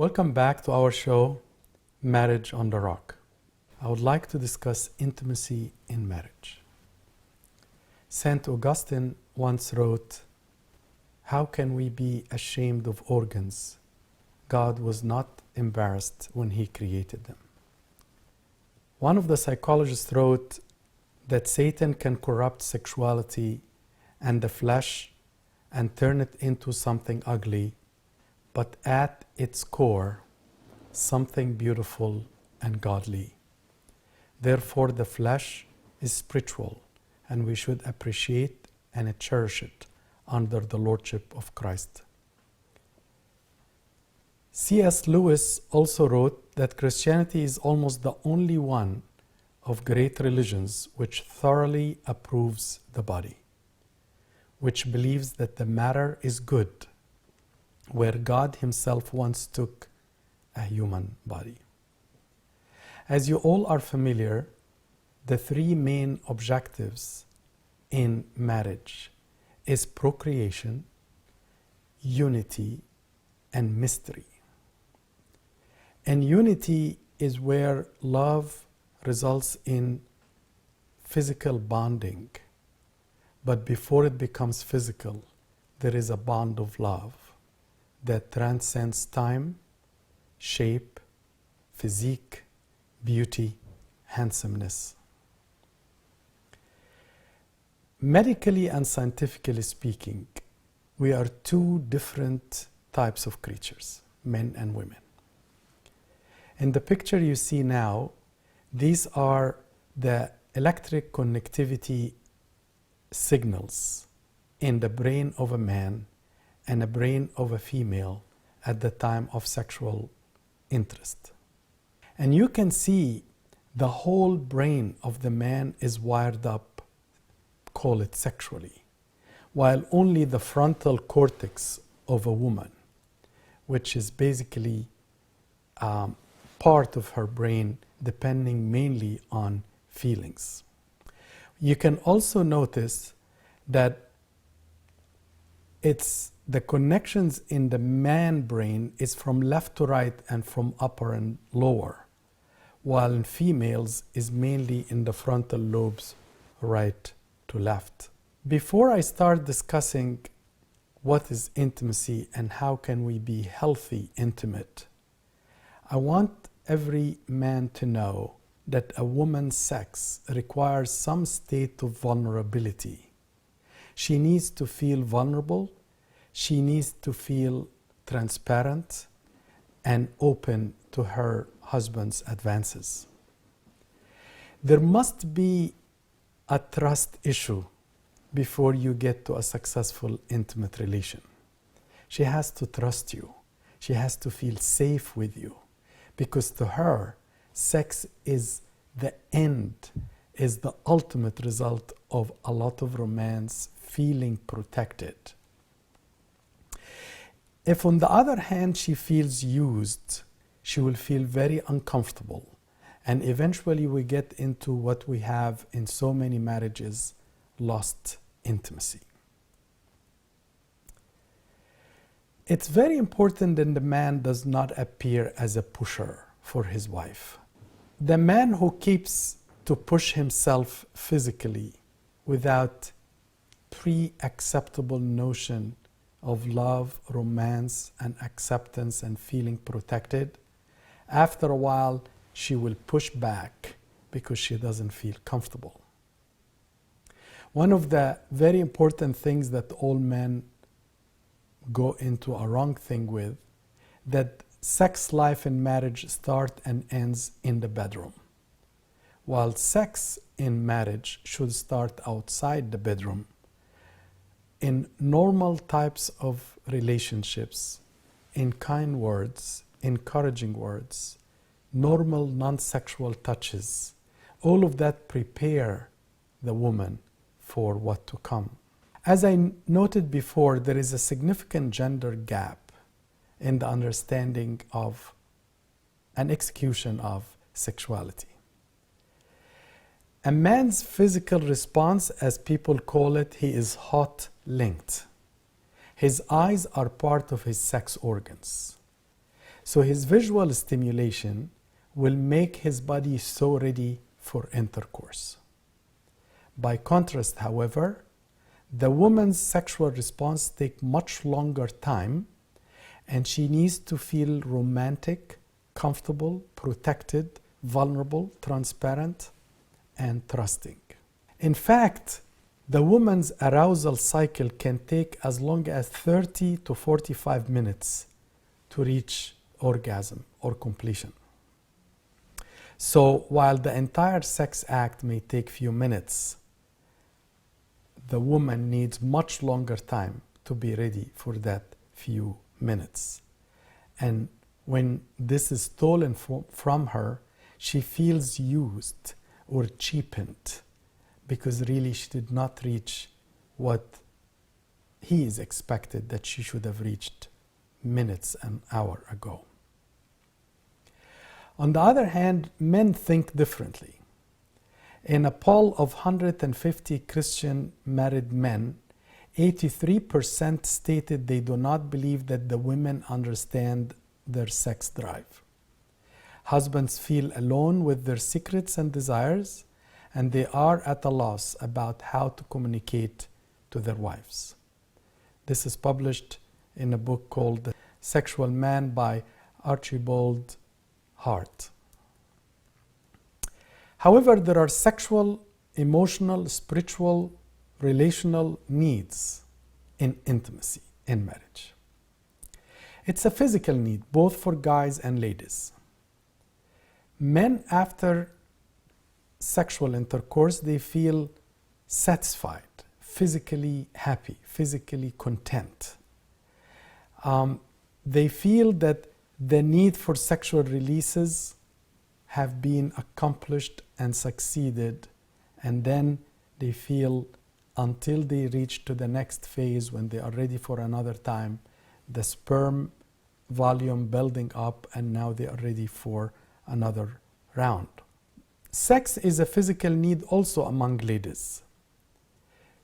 Welcome back to our show, Marriage on the Rock. I would like to discuss intimacy in marriage. St. Augustine once wrote, "How can we be ashamed of organs? God was not embarrassed when He created them." One of the psychologists wrote that Satan can corrupt sexuality and the flesh and turn it into something ugly, but at its core, something beautiful and godly. Therefore, the flesh is spiritual, and we should appreciate and cherish it under the lordship of Christ. C.S. Lewis also wrote that Christianity is almost the only one of great religions which thoroughly approves the body, which believes that the matter is good, where God Himself once took a human body. As you all are familiar, the three main objectives in marriage is procreation, unity, and mystery. And unity is where love results in physical bonding. But before it becomes physical, there is a bond of love that transcends time, shape, physique, beauty, handsomeness. Medically and scientifically speaking, we are two different types of creatures, men and women. In the picture you see now, these are the electric connectivity signals in the brain of a man and a brain of a female at the time of sexual interest. And you can see the whole brain of the man is wired up, call it sexually, while only the frontal cortex of a woman, which is basically part of her brain depending mainly on feelings. You can also notice that it's the connections in the man brain is from left to right and from upper and lower, while in females is mainly in the frontal lobes, right to left. Before I start discussing what is intimacy and how can we be healthy intimate, I want every man to know that a woman's sex requires some state of vulnerability. She needs to feel vulnerable. She needs to feel transparent and open to her husband's advances. There must be a trust issue before you get to a successful intimate relation. She has to trust you. She has to feel safe with you, because to her, sex is the end, is the ultimate result of a lot of romance, feeling protected. If on the other hand she feels used, she will feel very uncomfortable, and eventually we get into what we have in so many marriages, lost intimacy. It's very important that the man does not appear as a pusher for his wife. The man who keeps to push himself physically without pre-acceptable notion of love, romance, and acceptance and feeling protected, after a while she will push back because she doesn't feel comfortable. One of the very important things that all men go into a wrong thing with, that sex life in marriage starts and ends in the bedroom, while sex in marriage should start outside the bedroom. In normal types of relationships, in kind words, encouraging words, normal non-sexual touches, all of that prepare the woman for what to come. As I noted before, there is a significant gender gap in the understanding of and execution of sexuality. A man's physical response, as people call it, he is hot linked. His eyes are part of his sex organs. So his visual stimulation will make his body so ready for intercourse. By contrast, however, the woman's sexual response takes much longer time, and she needs to feel romantic, comfortable, protected, vulnerable, transparent, and trusting. In fact, the woman's arousal cycle can take as long as 30 to 45 minutes to reach orgasm or completion. So while the entire sex act may take few minutes, the woman needs much longer time to be ready for that few minutes. And when this is stolen from her, she feels used or cheapened because really she did not reach what he is expected that she should have reached minutes and hour ago. On the other hand, men think differently. In a poll of 150 Christian married men, 83% stated they do not believe that the women understand their sex drive. Husbands feel alone with their secrets and desires, and they are at a loss about how to communicate to their wives. This is published in a book called The Sexual Man by Archibald Hart. However, there are sexual, emotional, spiritual, relational needs in intimacy in marriage. It's a physical need, both for guys and ladies. Men, after sexual intercourse, they feel satisfied, physically happy, physically content. They feel that the need for sexual releases have been accomplished and succeeded, and then they feel until they reach to the next phase when they are ready for another time, the sperm volume building up, and now they are ready for another round. Sex is a physical need also among ladies.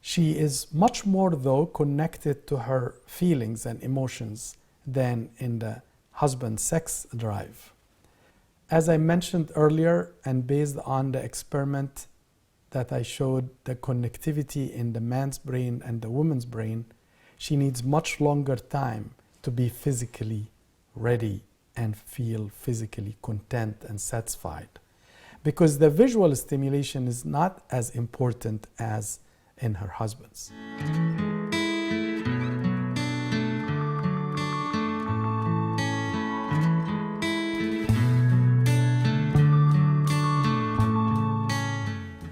She is much more, though, connected to her feelings and emotions than in the husband's sex drive. As I mentioned earlier, and based on the experiment that I showed, the connectivity in the man's brain and the woman's brain, she needs much longer time to be physically ready and feel physically content and satisfied, because the visual stimulation is not as important as in her husband's.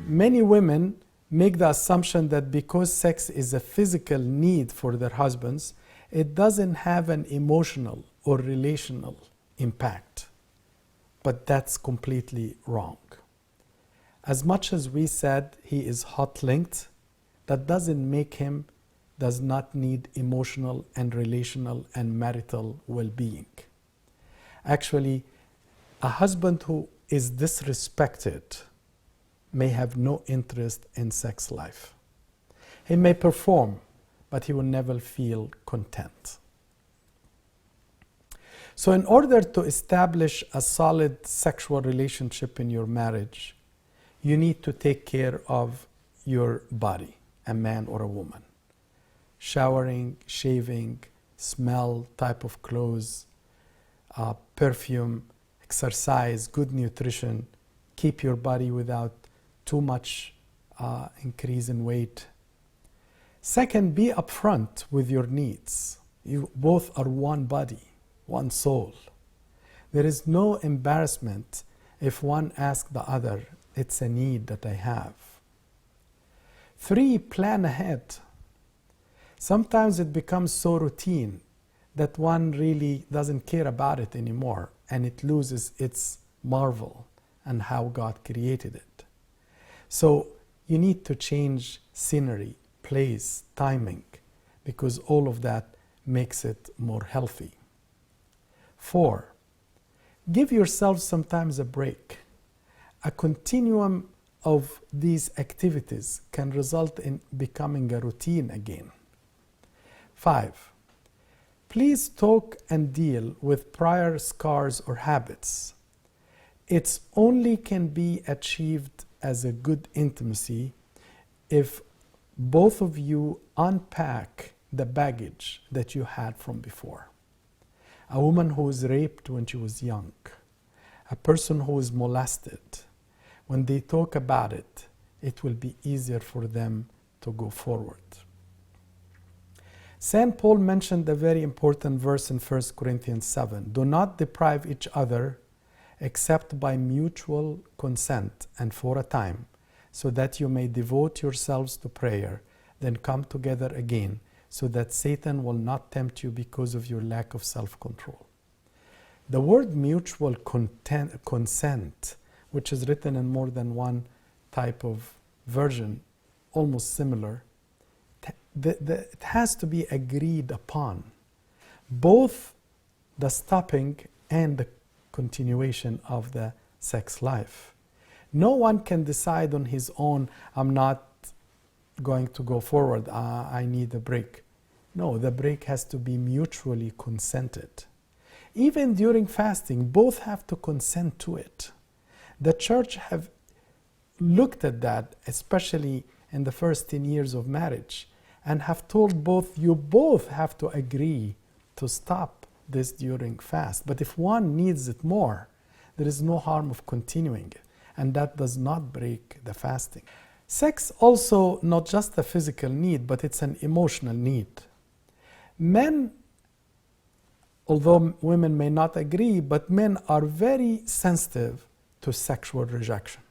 Many women make the assumption that because sex is a physical need for their husbands, it doesn't have an emotional or relational impact. But that's completely wrong. As much as we said he is hot-linked, that doesn't make him does not need emotional and relational and marital well-being. Actually, a husband who is disrespected may have no interest in sex life. He may perform, but he will never feel content. So in order to establish a solid sexual relationship in your marriage, you need to take care of your body, a man or a woman. Showering, shaving, smell, type of clothes, perfume, exercise, good nutrition, keep your body without too much increase in weight. Second, be upfront with your needs. You both are one body, one soul. There is no embarrassment if one asks the other, it's a need that I have. 3, plan ahead. Sometimes it becomes so routine that one really doesn't care about it anymore, and it loses its marvel and how God created it. So you need to change scenery, place, timing, because all of that makes it more healthy. 4, give yourself sometimes a break. A continuum of these activities can result in becoming a routine again. 5, Please talk and deal with prior scars or habits. It's only can be achieved as a good intimacy if both of you unpack the baggage that you had from before. A woman who was raped when she was young, a person who was molested, when they talk about it, it will be easier for them to go forward. St. Paul mentioned a very important verse in 1 Corinthians 7. Do not deprive each other except by mutual consent and for a time, so that you may devote yourselves to prayer, then come together again, so that Satan will not tempt you because of your lack of self-control. The word mutual consent, which is written in more than one type of version, almost similar, it has to be agreed upon, both the stopping and the continuation of the sex life. No one can decide on his own, I'm not going to go forward, I need a break. No, the break has to be mutually consented. Even during fasting, both have to consent to it. The church have looked at that, especially in the first 10 years of marriage, and have told you both have to agree to stop this during fast. But if one needs it more, there is no harm of continuing it, and that does not break the fasting. Sex also not just a physical need, but it's an emotional need. Men, although women may not agree, but men are very sensitive to sexual rejection.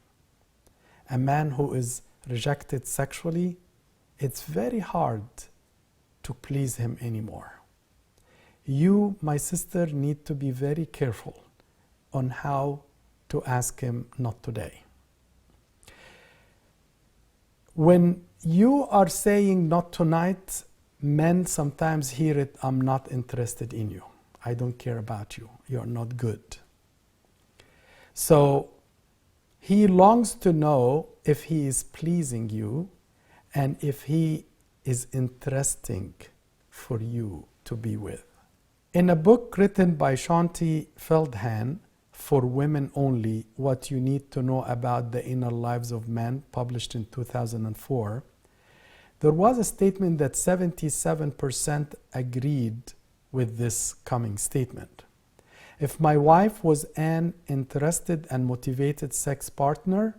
A man who is rejected sexually, it's very hard to please him anymore. You, my sister, need to be very careful on how to ask him not today. When you are saying not tonight, men sometimes hear it, I'm not interested in you. I don't care about you. You're not good. So he longs to know if he is pleasing you and if he is interesting for you to be with. In a book written by Shanti Feldhan, For Women Only, What You Need to Know About the Inner Lives of Men, published in 2004, there was a statement that 77% agreed with this coming statement. If my wife was an interested and motivated sex partner,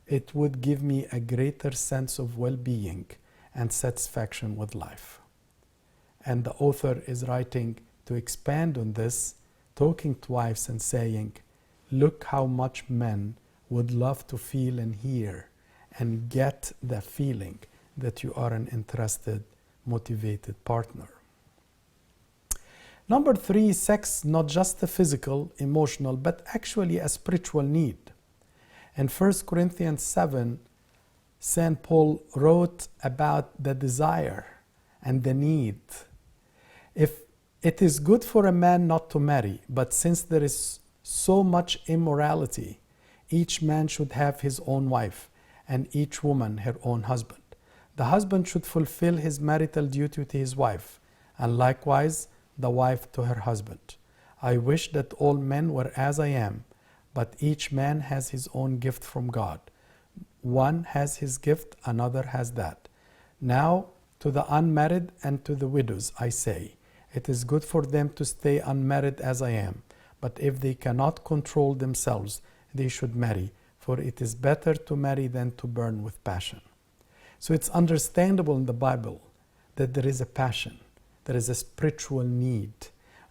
it would give me a greater sense of well-being and satisfaction with life. And the author is writing to expand on this, talking to wives and saying, look how much men would love to feel and hear and get the feeling that you are an interested, motivated partner. Number 3, sex, not just a physical, emotional, but actually a spiritual need. In 1 Corinthians 7, St. Paul wrote about the desire and the need. If it is good for a man not to marry, but since there is so much immorality, each man should have his own wife, and each woman her own husband. The husband should fulfill his marital duty to his wife, and likewise the wife to her husband. I wish that all men were as I am, but each man has his own gift from God. One has his gift, another has that. Now, to the unmarried and to the widows, I say, it is good for them to stay unmarried as I am, but if they cannot control themselves, they should marry, for it is better to marry than to burn with passion. So it's understandable in the Bible that there is a passion, there is a spiritual need,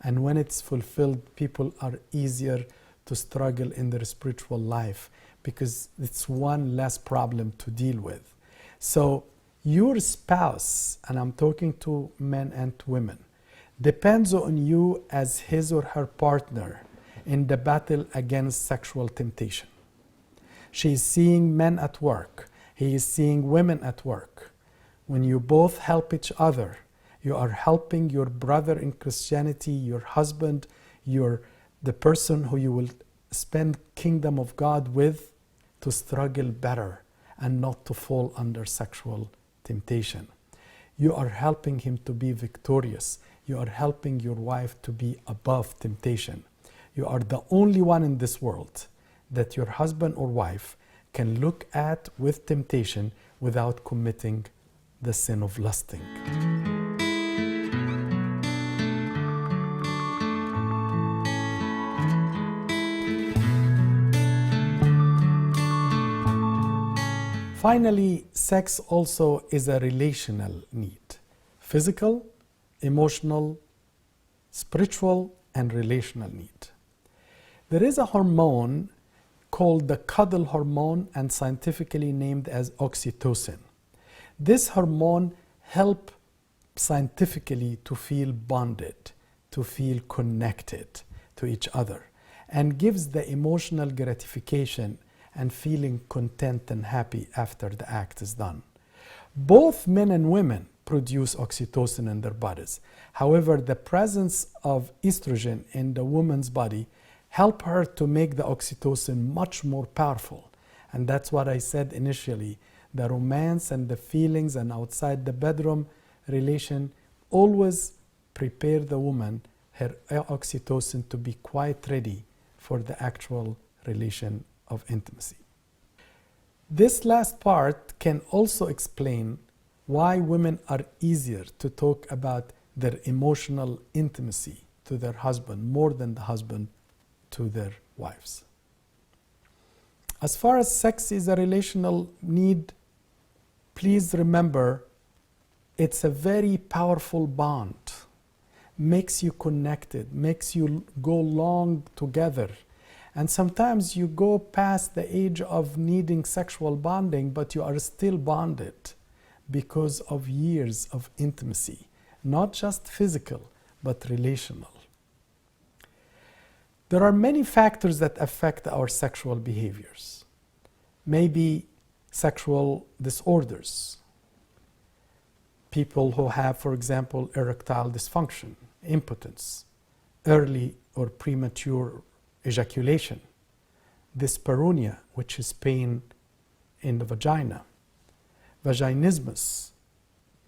and when it's fulfilled, people are easier to struggle in their spiritual life because it's one less problem to deal with. So your spouse, and I'm talking to men and to women, depends on you as his or her partner in the battle against sexual temptation. She is seeing men at work. He is seeing women at work. When you both help each other, you are helping your brother in Christianity, your husband, the person who you will spend kingdom of God with, to struggle better and not to fall under sexual temptation. You are helping him to be victorious. you are helping your wife to be above temptation. You are the only one in this world that your husband or wife can look at with temptation without committing the sin of lusting. Finally, sex also is a relational need. Physical, emotional, spiritual, and relational need. There is a hormone called the cuddle hormone and scientifically named as oxytocin. This hormone helps scientifically to feel bonded, to feel connected to each other, and gives the emotional gratification and feeling content and happy after the act is done. Both men and women produce oxytocin in their bodies. However, the presence of estrogen in the woman's body help her to make the oxytocin much more powerful. And that's what I said initially. The romance and the feelings and outside the bedroom relation always prepare the woman, her oxytocin, to be quite ready for the actual relation of intimacy. This last part can also explain why women are easier to talk about their emotional intimacy to their husband more than the husband to their wives. As far as sex is a relational need, please remember it's a very powerful bond. Makes you connected, makes you go long together. And sometimes you go past the age of needing sexual bonding, but you are still bonded because of years of intimacy, not just physical, but relational. There are many factors that affect our sexual behaviors. Maybe sexual disorders. People who have, for example, erectile dysfunction, impotence, early or premature ejaculation, dyspareunia, which is pain in the vagina, vaginismus.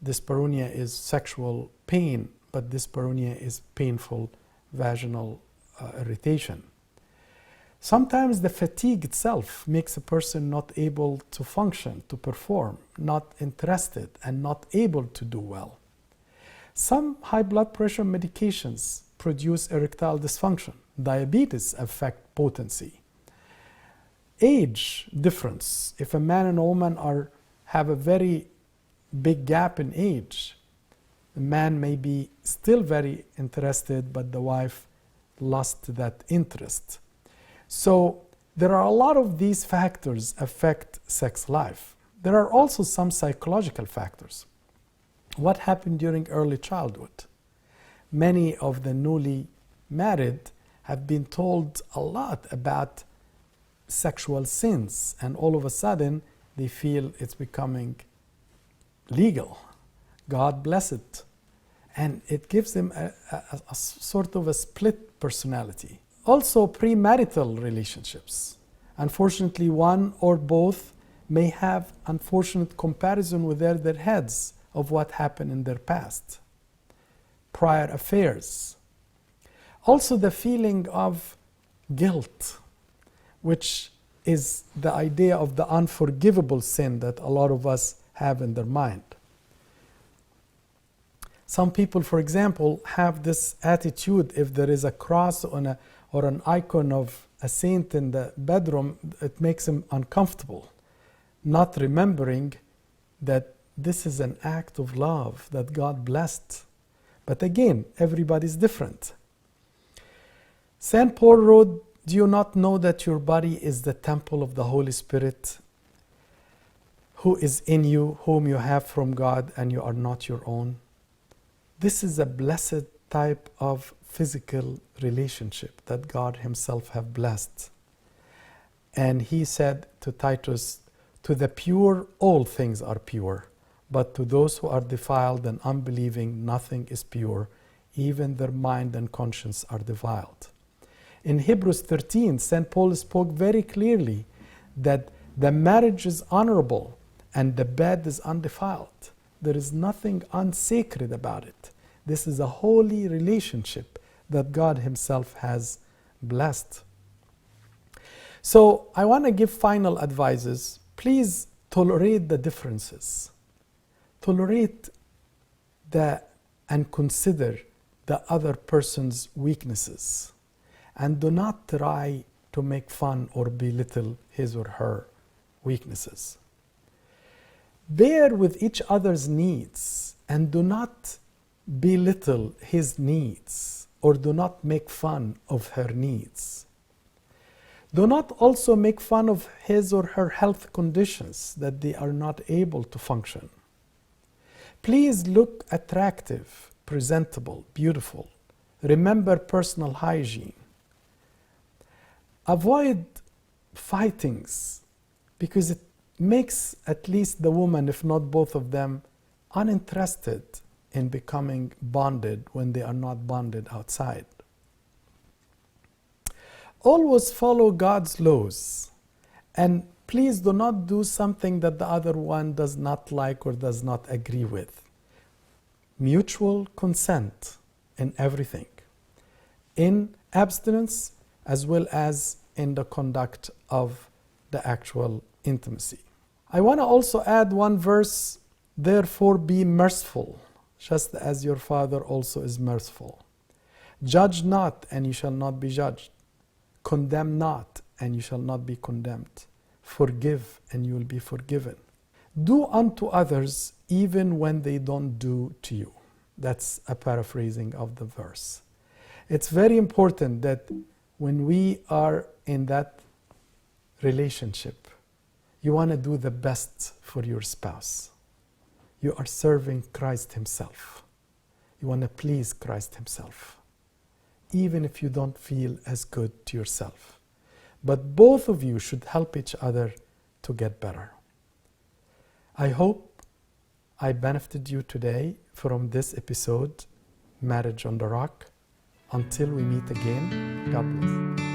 Dyspareunia is sexual pain, but dyspareunia is painful vaginal irritation. Sometimes the fatigue itself makes a person not able to function, to perform, not interested, and not able to do well. Some high blood pressure medications produce erectile dysfunction. Diabetes affect potency. Age difference. If a man and a woman have a very big gap in age, the man may be still very interested, but the wife lost that interest. So there are a lot of these factors affect sex life. There are also some psychological factors. What happened during early childhood? Many of the newly married have been told a lot about sexual sins, and all of a sudden they feel it's becoming legal. God bless it. And it gives them a sort of a split personality. Also, premarital relationships. Unfortunately, one or both may have unfortunate comparison within their heads of what happened in their past. Prior affairs. Also, the feeling of guilt, which is the idea of the unforgivable sin that a lot of us have in their mind. Some people, for example, have this attitude: if there is a cross or an icon of a saint in the bedroom, it makes them uncomfortable, not remembering that this is an act of love that God blessed. But again, everybody's different. St. Paul wrote, "Do you not know that your body is the temple of the Holy Spirit, who is in you, whom you have from God, and you are not your own?" This is a blessed type of physical relationship that God himself have blessed. And he said to Titus, "To the pure all things are pure, but to those who are defiled and unbelieving nothing is pure, even their mind and conscience are defiled." In Hebrews 13, St. Paul spoke very clearly that the marriage is honorable and the bed is undefiled. There is nothing unsacred about it. This is a holy relationship that God Himself has blessed. So I want to give final advices. Please tolerate the differences. Tolerate and consider the other person's weaknesses. And do not try to make fun or belittle his or her weaknesses. Bear with each other's needs and do not belittle his needs or do not make fun of her needs. Do not also make fun of his or her health conditions that they are not able to function. Please look attractive, presentable, beautiful. Remember personal hygiene. Avoid fightings because it makes at least the woman, if not both of them, uninterested in becoming bonded when they are not bonded outside. Always follow God's laws, and please do not do something that the other one does not like or does not agree with. Mutual consent in everything, in abstinence as well as in the conduct of the actual intimacy. I want to also add one verse, therefore be merciful, just as your Father also is merciful. Judge not, and you shall not be judged. Condemn not, and you shall not be condemned. Forgive, and you will be forgiven. Do unto others even when they don't do to you. That's a paraphrasing of the verse. It's very important that when we are in that relationship, you want to do the best for your spouse. You are serving Christ Himself. You want to please Christ Himself, even if you don't feel as good to yourself. But both of you should help each other to get better. I hope I benefited you today from this episode, Marriage on the Rock. Until we meet again, God bless.